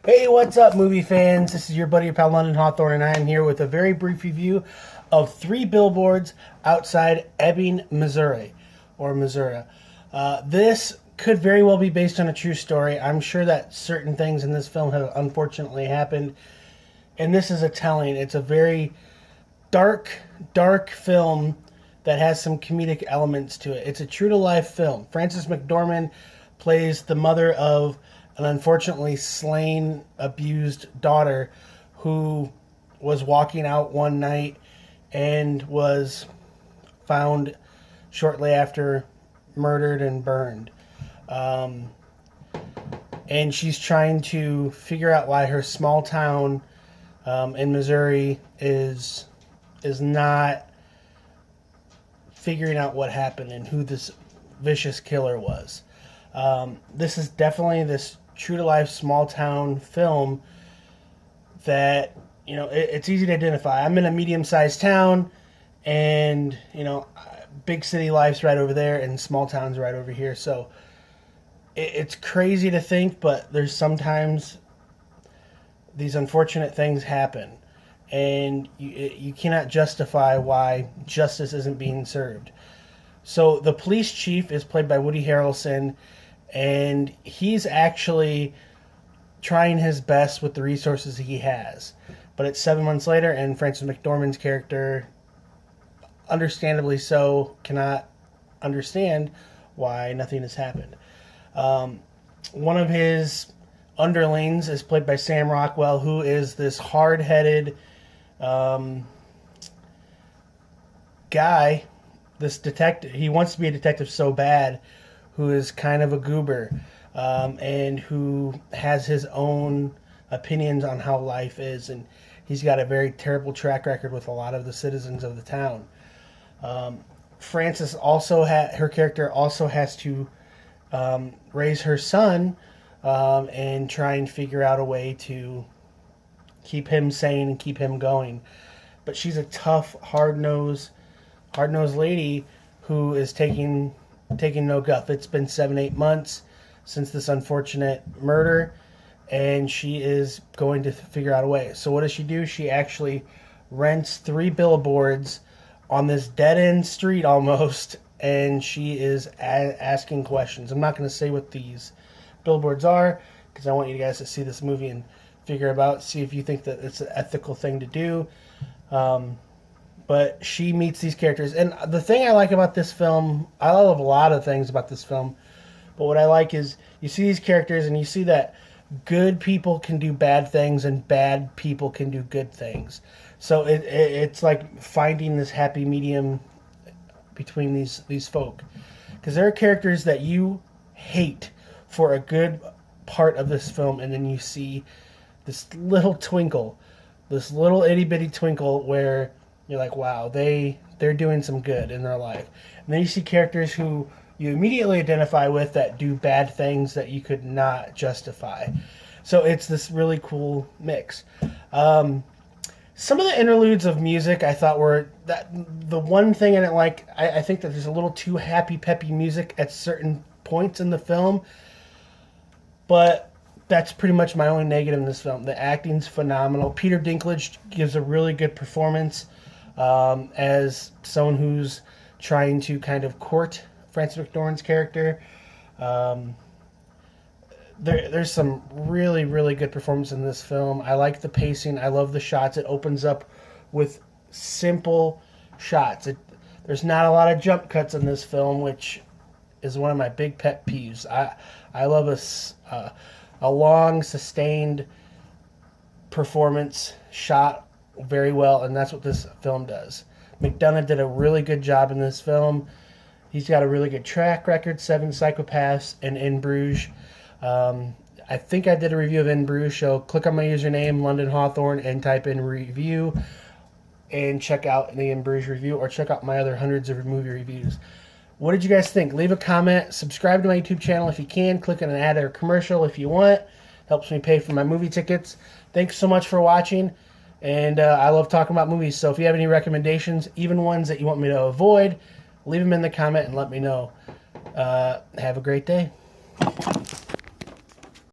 Hey, what's up, movie fans? This is your buddy, your pal, London Hawthorne, and I am here with a very brief review of 3 Billboards Outside Ebbing, Missouri, or Missouri. This could very well be based on a true story. I'm sure that certain things in this film have unfortunately happened, and this is a telling. It's a very dark film that has some comedic elements to it. It's a true-to-life film. Frances McDormand plays the mother of an unfortunately slain, abused daughter who was walking out one night and was found shortly after murdered and burned. And she's trying to figure out why her small town in Missouri is not figuring out what happened and who this vicious killer was. This is definitely this true-to-life small-town film that, it's easy to identify. I'm in a medium-sized town, and, big city life's right over there, and small town's right over here. So it's crazy to think, but there's sometimes these unfortunate things happen, and you cannot justify why justice isn't being served. So the police chief is played by Woody Harrelson, and he's actually trying his best with the resources he has. But it's 7 months later, and Frances McDormand's character, understandably so, cannot understand why nothing has happened. One of his underlings is played by Sam Rockwell, who is this hard-headed guy, this detective. He wants to be a detective so bad, who is kind of a goober, and who has his own opinions on how life is, and he's got a very terrible track record with a lot of the citizens of the town. Frances her character also has to raise her son and try and figure out a way to keep him sane and keep him going. But she's a tough, hard-nosed lady who is taking no guff. It's been 7-8 months since this unfortunate murder, and she is going to figure out a way. So what does she do? She actually rents 3 billboards on this dead-end street almost, and she is asking questions. I'm not going to say what these billboards are, because I want you guys to see this movie and see if you think that it's an ethical thing to do. But she meets these characters. And the thing I like about this film, I love a lot of things about this film, but what I like is you see these characters and you see that good people can do bad things and bad people can do good things. So it's like finding this happy medium between these folk. Because there are characters that you hate for a good part of this film, and then you see this little twinkle, this little itty-bitty twinkle where you're like, wow, they're doing some good in their life. And then you see characters who you immediately identify with that do bad things that you could not justify. So it's this really cool mix. Some of the interludes of music I thought were the one thing I didn't like. I think that there's a little too happy, peppy music at certain points in the film. But that's pretty much my only negative in this film. The acting's phenomenal. Peter Dinklage gives a really good performance as someone who's trying to kind of court Frances McDormand's character. There's some really, really good performance in this film. I like the pacing. I love the shots. It opens up with simple shots. There's not a lot of jump cuts in this film, which is one of my big pet peeves. I love a long, sustained performance shot very well, and that's what this film does. McDonough did a really good job in this film. He's got a really good track record, 7 Psychopaths and In Bruges. I think I did a review of In Bruges, so click on my username, London Hawthorne, and type in review, and check out the In Bruges review, or check out my other hundreds of movie reviews. What did you guys think? Leave a comment. Subscribe to my YouTube channel if you can. Click on an ad or commercial if you want. Helps me pay for my movie tickets. Thanks so much for watching. And I love talking about movies. So if you have any recommendations, even ones that you want me to avoid, leave them in the comment and let me know. Have a great day.